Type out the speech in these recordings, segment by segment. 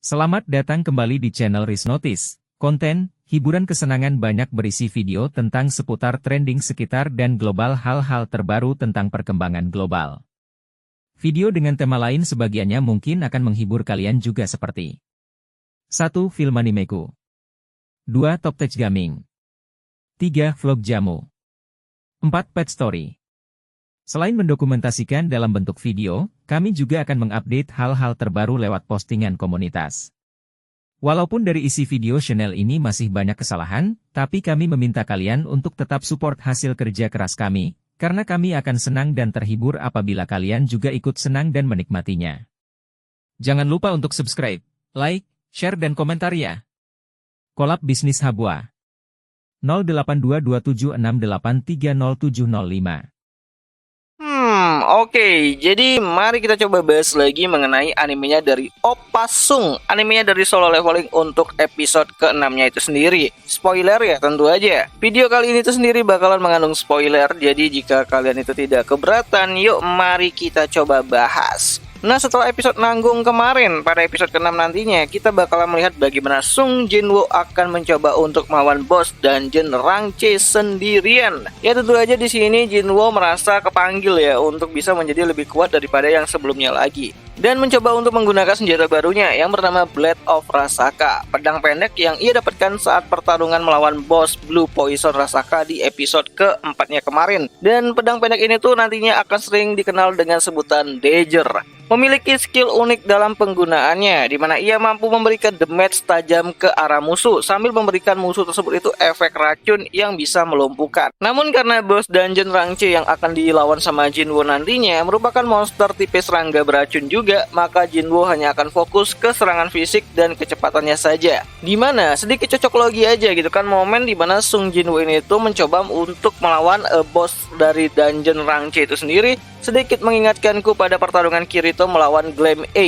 Selamat datang kembali di channel Riz Notice. Konten, hiburan kesenangan banyak berisi video tentang seputar trending sekitar dan global hal-hal terbaru tentang perkembangan global. Video dengan tema lain sebagiannya mungkin akan menghibur kalian juga seperti 1. Film animeku 2. Top Tech Gaming 3. Vlog jamu 4. Pet Story. Selain mendokumentasikan dalam bentuk video, kami juga akan mengupdate hal-hal terbaru lewat postingan komunitas. Walaupun dari isi video channel ini masih banyak kesalahan, tapi kami meminta kalian untuk tetap support hasil kerja keras kami, karena kami akan senang dan terhibur apabila kalian juga ikut senang dan menikmatinya. Jangan lupa untuk subscribe, like, share dan komentar ya. Kolab Bisnis Habwa 082276830705. Oke, jadi mari kita coba bahas lagi mengenai animenya dari Oppa Sung. Animenya dari Solo Leveling untuk episode ke-6-nya itu sendiri. Spoiler ya tentu aja. Video kali ini itu sendiri bakalan mengandung spoiler, jadi jika kalian itu tidak keberatan, yuk mari kita coba bahas. Nah, setelah episode nanggung kemarin, pada episode ke-6 nantinya, kita bakalan melihat bagaimana Sung Jinwoo akan mencoba untuk melawan bos dungeon Rang C sendirian. Ya tentu aja di sini Jinwoo merasa kepanggil ya untuk bisa menjadi lebih kuat daripada yang sebelumnya lagi. Dan mencoba untuk menggunakan senjata barunya yang bernama Blade of Rasaka, pedang pendek yang ia dapatkan saat pertarungan melawan bos Blue Poison Rasaka di episode ke-4-nya kemarin. Dan pedang pendek ini tuh nantinya akan sering dikenal dengan sebutan Dagger. Memiliki skill unik dalam penggunaannya, di mana ia mampu memberikan damage tajam ke arah musuh sambil memberikan musuh tersebut itu efek racun yang bisa melumpuhkan. Namun karena bos dungeon Rang C yang akan dilawan sama Jinwoo nantinya merupakan monster tipe serangga beracun juga, maka Jinwoo hanya akan fokus ke serangan fisik dan kecepatannya saja. Dimana sedikit cocok logi aja gitu kan momen dimana Sung Jinwoo ini tuh mencoba untuk melawan bos dari dungeon Rang C itu sendiri, sedikit mengingatkanku pada pertarungan Kirito melawan Glam A,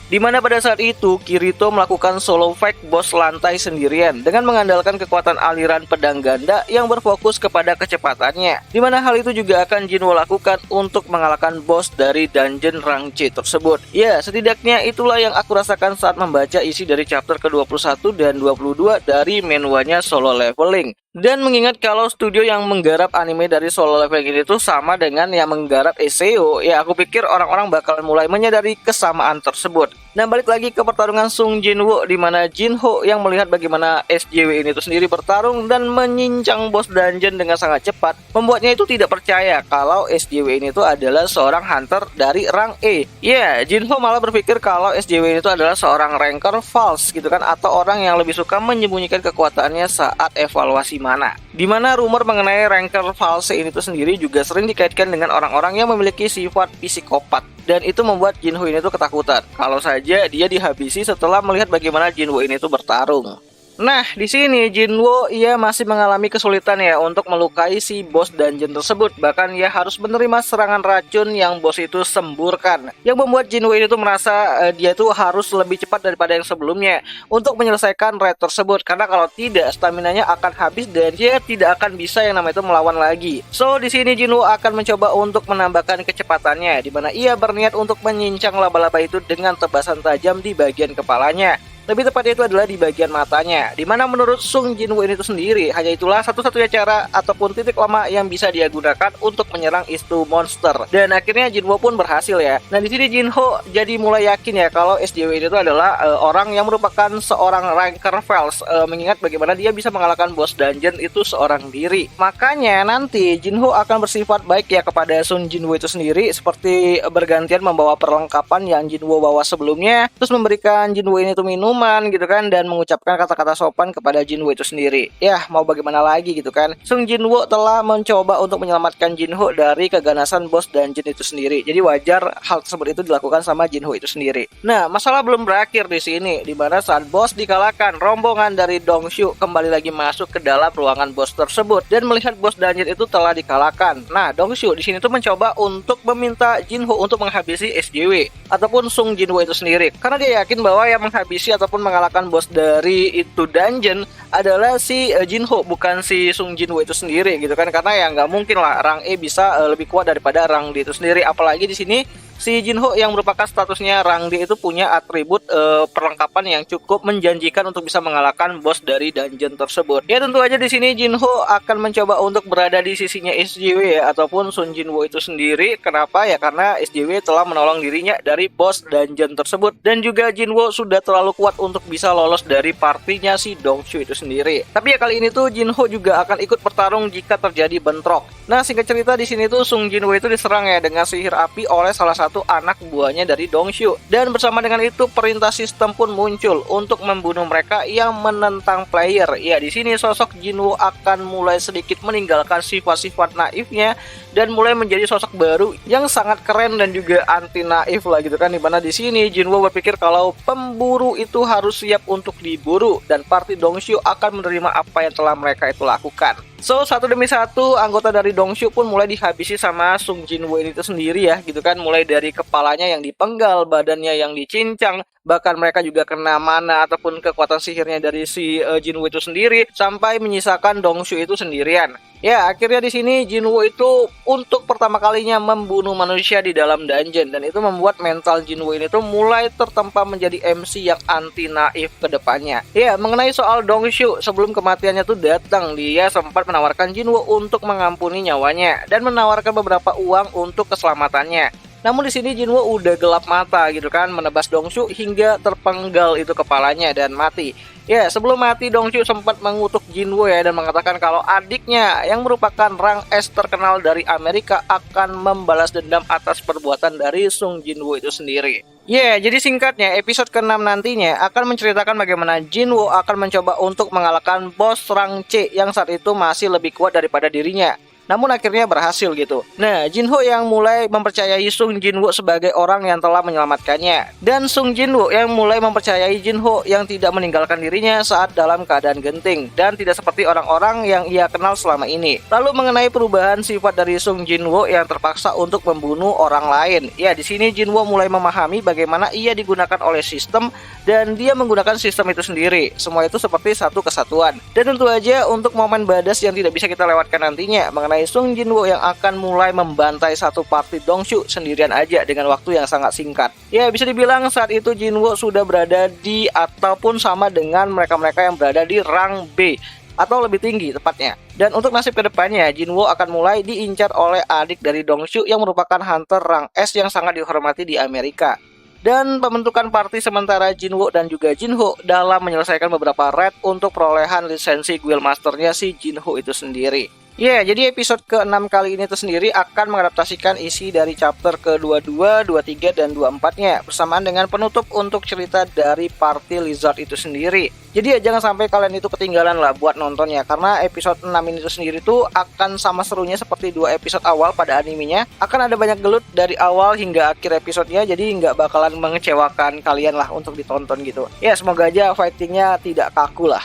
di mana pada saat itu Kirito melakukan solo fight bos lantai sendirian dengan mengandalkan kekuatan aliran pedang ganda yang berfokus kepada kecepatannya, di mana hal itu juga akan Jinwoo lakukan untuk mengalahkan bos dari dungeon Rang C tersebut. Ya, setidaknya itulah yang aku rasakan saat membaca isi dari chapter ke-21 dan 22 dari manualnya Solo Leveling. Dan mengingat kalau studio yang menggarap anime dari Solo Leveling ini tuh sama dengan yang menggarap SEO, ya aku pikir orang-orang bakal mulai menyadari kesamaan tersebut. Nah, balik lagi ke pertarungan Sung Jinwoo, di mana Jinho yang melihat bagaimana SJW ini tuh sendiri bertarung dan menyincang bos dungeon dengan sangat cepat, membuatnya itu tidak percaya kalau SJW ini tuh adalah seorang hunter dari Rang E. Ya, Jinho malah berpikir kalau SJW ini tuh adalah seorang ranker false gitu kan, atau orang yang lebih suka menyembunyikan kekuatannya saat evaluasi mana. Dimana rumor mengenai ranker false ini tuh sendiri juga sering dikaitkan dengan orang-orang yang memiliki sifat psikopat. Dan itu membuat Jinho ini tuh ketakutan kalau saja dia dihabisi setelah melihat bagaimana Jinwoo ini tuh bertarung. Nah, di sini Jinwoo ia masih mengalami kesulitan ya untuk melukai si bos dungeon tersebut. Bahkan ia harus menerima serangan racun yang bos itu semburkan, yang membuat Jinwoo ini tuh merasa dia tuh harus lebih cepat daripada yang sebelumnya untuk menyelesaikan raid tersebut. Karena kalau tidak, staminanya akan habis dan dia tidak akan bisa yang namanya itu melawan lagi. So, di sini Jinwoo akan mencoba untuk menambahkan kecepatannya, di mana ia berniat untuk menyincang laba-laba itu dengan tebasan tajam di bagian kepalanya. Lebih tepatnya itu adalah di bagian matanya, dimana menurut Sung Jinwoo ini itu sendiri, hanya itulah satu-satunya cara ataupun titik lemah yang bisa dia gunakan untuk menyerang itu monster. Dan akhirnya Jinwoo pun berhasil ya. Nah, di sini Jinho jadi mulai yakin ya kalau SJW ini itu adalah orang yang merupakan seorang ranker false, mengingat bagaimana dia bisa mengalahkan bos dungeon itu seorang diri. Makanya nanti Jinho akan bersifat baik ya kepada Sung Jinwoo itu sendiri, seperti bergantian membawa perlengkapan yang Jinwoo bawa sebelumnya, terus memberikan Jinwoo ini tuh minum gitu kan, dan mengucapkan kata-kata sopan kepada Jinwoo itu sendiri. Ya, mau bagaimana lagi gitu kan. Sung Jinwoo telah mencoba untuk menyelamatkan Jinho dari keganasan bos dungeon itu sendiri. Jadi wajar hal tersebut itu dilakukan sama Jinho itu sendiri. Nah, masalah belum berakhir di sini, di mana saat bos dikalahkan, rombongan dari Dongshu kembali lagi masuk ke dalam ruangan bos tersebut dan melihat bos dungeon itu telah dikalahkan. Nah, Dongshu di sini tuh mencoba untuk meminta Jinho untuk menghabisi SJW ataupun Sung Jinwoo itu sendiri, karena dia yakin bahwa yang menghabisi ataupun mengalahkan bos dari itu dungeon adalah si Jinho, bukan si Sung Jinwoo itu sendiri gitu kan. Karena ya nggak mungkin lah Rang E bisa lebih kuat daripada Rang D itu sendiri. Apalagi di sini Si Jinho yang merupakan statusnya Rang D itu punya atribut perlengkapan yang cukup menjanjikan untuk bisa mengalahkan bos dari dungeon tersebut. Ya tentu aja di sini Jinho akan mencoba untuk berada di sisinya SJW ya, ataupun Sun Jinwoo itu sendiri. Kenapa ya? Karena SJW telah menolong dirinya dari bos dungeon tersebut, dan juga Jinwoo sudah terlalu kuat untuk bisa lolos dari partinya si Dongshu itu sendiri. Tapi ya kali ini tuh Jinho juga akan ikut bertarung jika terjadi bentrok. Nah, singkat cerita di sini tuh Sung Jinwoo itu diserang ya dengan sihir api oleh salah satu anak buahnya dari Dongshu, dan bersama dengan itu perintah sistem pun muncul untuk membunuh mereka yang menentang player. Ya, di sini sosok Jinwoo akan mulai sedikit meninggalkan sifat-sifat naifnya dan mulai menjadi sosok baru yang sangat keren dan juga anti naif lah gitu kan. Dimana di sini Jinwoo berpikir kalau pemburu itu harus siap untuk diburu, dan party Dongshu akan menerima apa yang telah mereka itu lakukan. So, satu demi satu anggota dari Dongshu pun mulai dihabisi sama Sung Jinwoo ini itu sendiri ya gitu kan. Mulai dari kepalanya yang dipenggal, badannya yang dicincang, bahkan mereka juga kena mana ataupun kekuatan sihirnya dari si Jinwoo itu sendiri, sampai menyisakan Dongshu itu sendirian. Ya, akhirnya di sini Jinwoo itu untuk pertama kalinya membunuh manusia di dalam dungeon, dan itu membuat mental Jinwoo ini tuh mulai tertempa menjadi MC yang anti naif ke depannya. Ya, mengenai soal Dongshu, sebelum kematiannya tuh datang, dia sempat menawarkan Jinwoo untuk mengampuni nyawanya dan menawarkan beberapa uang untuk keselamatannya. Namun di sini Jinwoo udah gelap mata gitu kan, menebas Dongshu hingga terpenggal itu kepalanya dan mati. Ya, sebelum mati Dongshu sempat mengutuk Jinwoo ya, dan mengatakan kalau adiknya yang merupakan Rang S terkenal dari Amerika akan membalas dendam atas perbuatan dari Sung Jinwoo itu sendiri. Ya, jadi singkatnya episode ke-6 nantinya akan menceritakan bagaimana Jinwoo akan mencoba untuk mengalahkan bos Rang C yang saat itu masih lebih kuat daripada dirinya. Namun akhirnya berhasil gitu. Nah, Jinho yang mulai mempercayai Sung Jinwoo sebagai orang yang telah menyelamatkannya, dan Sung Jinwoo yang mulai mempercayai Jinho yang tidak meninggalkan dirinya saat dalam keadaan genting dan tidak seperti orang-orang yang ia kenal selama ini. Lalu mengenai perubahan sifat dari Sung Jinwoo yang terpaksa untuk membunuh orang lain. Ya, di sini Jinwoo mulai memahami bagaimana ia digunakan oleh sistem, dan dia menggunakan sistem itu sendiri. Semua itu seperti satu kesatuan. Dan tentu aja untuk momen badas yang tidak bisa kita lewatkan nantinya mengenai Sung Jinwoo yang akan mulai membantai satu party Dongshu sendirian aja dengan waktu yang sangat singkat. Ya, bisa dibilang saat itu Jinwoo sudah berada di ataupun sama dengan mereka-mereka yang berada di Rang B atau lebih tinggi tepatnya. Dan untuk nasib kedepannya, Jinwoo akan mulai diincar oleh adik dari Dongshu yang merupakan hunter Rang S yang sangat dihormati di Amerika. Dan pembentukan party sementara Jinwoo dan juga Jinho dalam menyelesaikan beberapa raid untuk perolehan lisensi Guild Masternya si Jinho itu sendiri. Ya, jadi episode ke-6 kali ini itu sendiri akan mengadaptasikan isi dari chapter ke-22, 23, dan 24-nya bersamaan dengan penutup untuk cerita dari party Lizard itu sendiri. Jadi ya jangan sampai kalian itu ketinggalan lah buat nontonnya, karena episode 6 ini itu sendiri tuh akan sama serunya seperti 2 episode awal pada animenya. Akan ada banyak gelut dari awal hingga akhir episodenya, jadi nggak bakalan mengecewakan kalian lah untuk ditonton gitu. Ya, semoga aja fightingnya tidak kaku lah.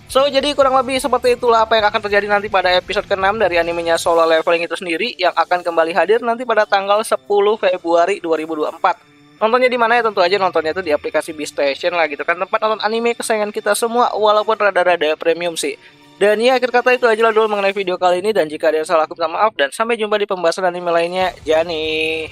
So, jadi kurang lebih seperti itulah apa yang akan terjadi nanti pada episode ke-6 dari animenya Solo Leveling itu sendiri, yang akan kembali hadir nanti pada tanggal 10 Februari 2024. Nontonnya di mana ya? Tentu aja nontonnya itu di aplikasi BeStation lah gitu kan, tempat nonton anime kesayangan kita semua, walaupun rada-rada premium sih. Dan ya, akhir kata itu aja lah dulu mengenai video kali ini, dan jika ada yang salah aku minta maaf, dan sampai jumpa di pembahasan anime lainnya. Jani.